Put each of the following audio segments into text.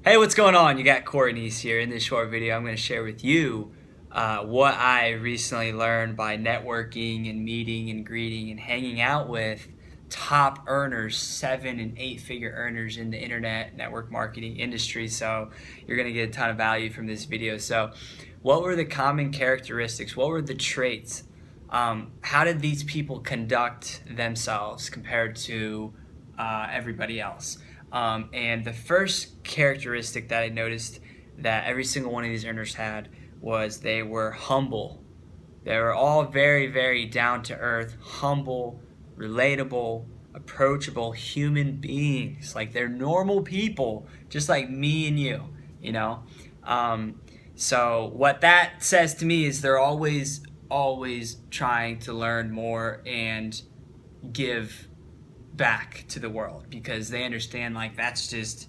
Hey, what's going on? You got Courtney's here. In this short video, I'm going to share with you what I recently learned by networking and meeting and greeting and hanging out with top earners, 7 and 8 figure earners in the internet network marketing industry. So you're going to get a ton of value from this video. So what were the common characteristics? What were the traits? How did these people conduct themselves compared to everybody else? And the first characteristic that I noticed that every single one of these earners had was they were humble. They were all very, very down to earth, humble, relatable, approachable human beings. Like they're normal people, just like me and you know? So what that says to me is they're always trying to learn more and give back to the world, because they understand like that's just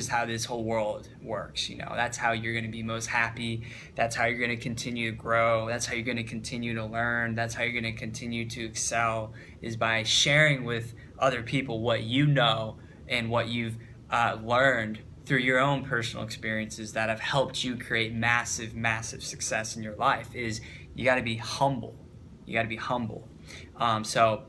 how this whole world works. That's how you're going to be most happy. That's how you're going to continue to grow. That's how you're going to continue to learn. That's how you're going to continue to excel, is by sharing with other people what you know and what you've learned through your own personal experiences that have helped you create massive success in your life. Is you got to be humble. So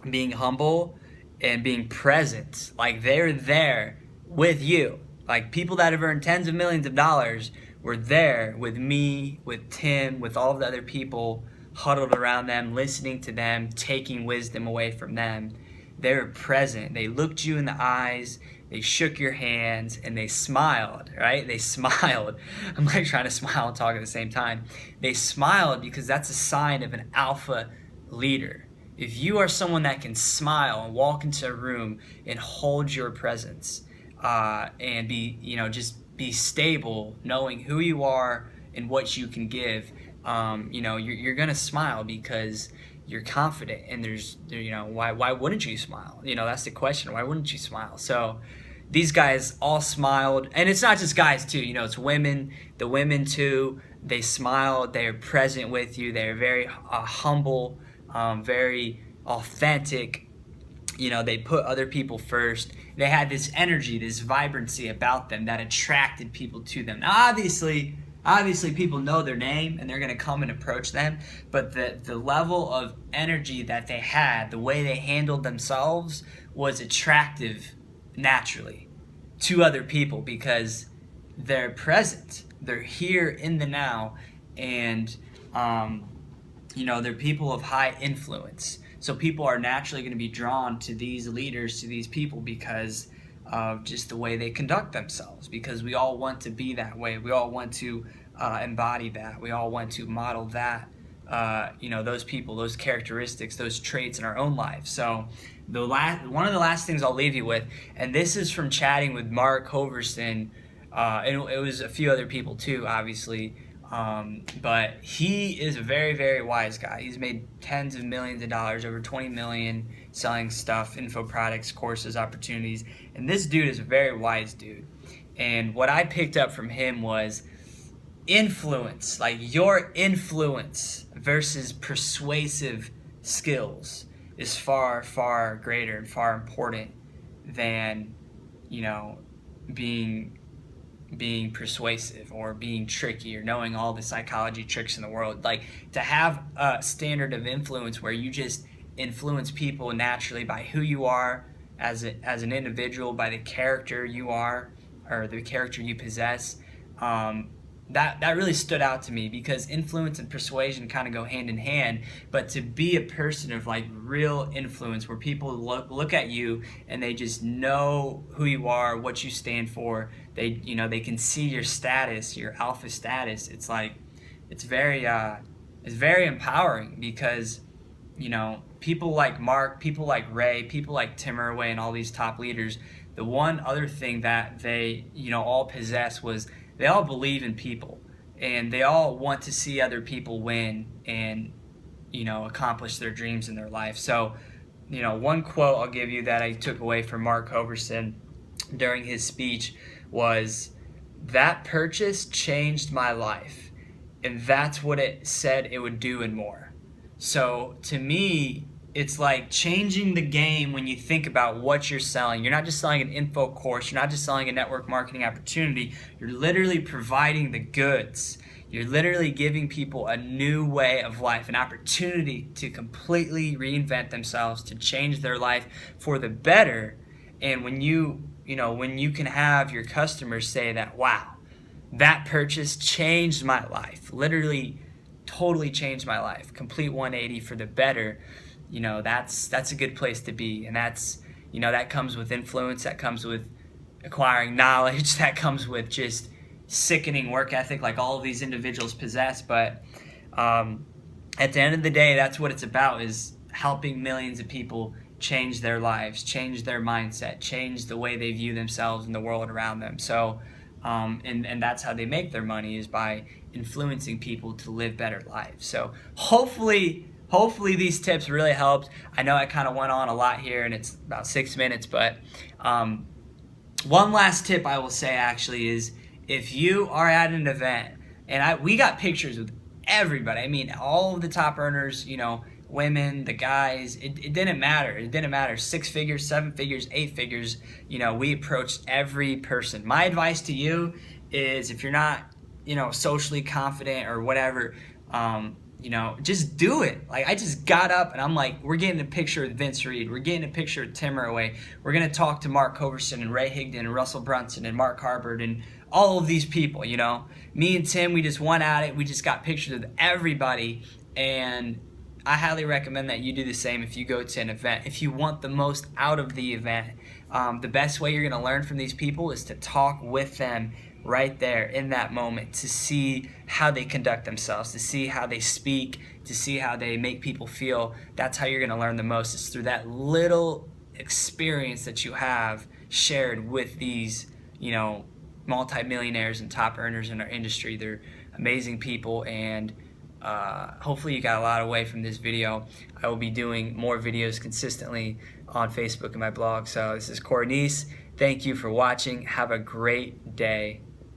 being humble and being present, like they're there with you. Like people that have earned tens of millions of dollars were there with me, with Tim, with all of the other people huddled around them, listening to them, taking wisdom away from them. They were present. They looked you in the eyes, they shook your hands, and they smiled, right? They smiled. I'm like trying to smile and talk at the same time. They smiled because that's a sign of an alpha leader. If you are someone that can smile and walk into a room and hold your presence, and be, just be stable, knowing who you are and what you can give, you're gonna smile because you're confident. And why wouldn't you smile? That's the question. Why wouldn't you smile? So these guys all smiled, and it's not just guys too. It's women. The women too. They smiled. They're present with you. They're very humble. Very authentic. They put other people first. They had this energy, this vibrancy about them that attracted people to them. Now, obviously people know their name and they're going to come and approach them, but the level of energy that they had, the way they handled themselves, was attractive naturally to other people because they're present. They're here in the now, and they're people of high influence. So people are naturally going to be drawn to these leaders, to these people, because of just the way they conduct themselves. Because we all want to be that way. We all want to embody that. We all want to model that. Those people, those characteristics, those traits in our own lives. So one of the last things I'll leave you with, and this is from chatting with Mark Hoverson, and it was a few other people too, obviously. But he is a very, very wise guy. He's made tens of millions of dollars, over 20 million, selling stuff, info products, courses, opportunities. And this dude is a very wise dude. And what I picked up from him was influence, like your influence versus persuasive skills is far, far greater and far important than, being persuasive or being tricky or knowing all the psychology tricks in the world. Like, to have a standard of influence where you just influence people naturally by who you are as an individual, by the character you are or the character you possess, that really stood out to me, because influence and persuasion kind of go hand in hand. But to be a person of like real influence, where people look at you and they just know who you are, what you stand for, they can see your status, your alpha status. It's very empowering, because people like Mark, people like Ray, people like Tim Irway, and all these top leaders, the one other thing that they all possess was they all believe in people, and they all want to see other people win and accomplish their dreams in their life. So one quote I'll give you that I took away from Mark Hoverson during his speech was, "That purchase changed my life, and that's what it said it would do and more." So to me, it's like changing the game when you think about what you're selling. You're not just selling an info course, you're not just selling a network marketing opportunity, you're literally providing the goods. You're literally giving people a new way of life, an opportunity to completely reinvent themselves, to change their life for the better. And when when you can have your customers say that, wow, that purchase changed my life, literally totally changed my life, complete 180 for the better, that's a good place to be. And that comes with influence, that comes with acquiring knowledge, that comes with just sickening work ethic like all of these individuals possess. But at the end of the day, that's what it's about, is helping millions of people change their lives, change their mindset, change the way they view themselves and the world around them. So and that's how they make their money, is by influencing people to live better lives. So hopefully these tips really helped. I know I kind of went on a lot here, and it's about 6 minutes, but one last tip I will say actually is, if you are at an event, and we got pictures with everybody. I mean, all of the top earners, women, the guys, it didn't matter. It didn't matter. 6 figures, 7 figures, 8 figures, we approached every person. My advice to you is, if you're not, socially confident or whatever, just do it. Like, I just got up and I'm like, we're getting a picture with Vince Reed. We're getting a picture of Tim Murray. We're going to talk to Mark Hoverson and Ray Higdon and Russell Brunson and Mark Harbert and all of these people, Me and Tim, we just went at it. We just got pictures of everybody, and I highly recommend that you do the same if you go to an event. If you want the most out of the event, the best way you're going to learn from these people is to talk with them right there in that moment, to see how they conduct themselves, to see how they speak, to see how they make people feel. That's how you're going to learn the most, is through that little experience that you have shared with these, multimillionaires and top earners in our industry. They're amazing people, and hopefully you got a lot away from this video. I will be doing more videos consistently on Facebook and my blog. So this is Corey Neese. Thank you for watching. Have a great day.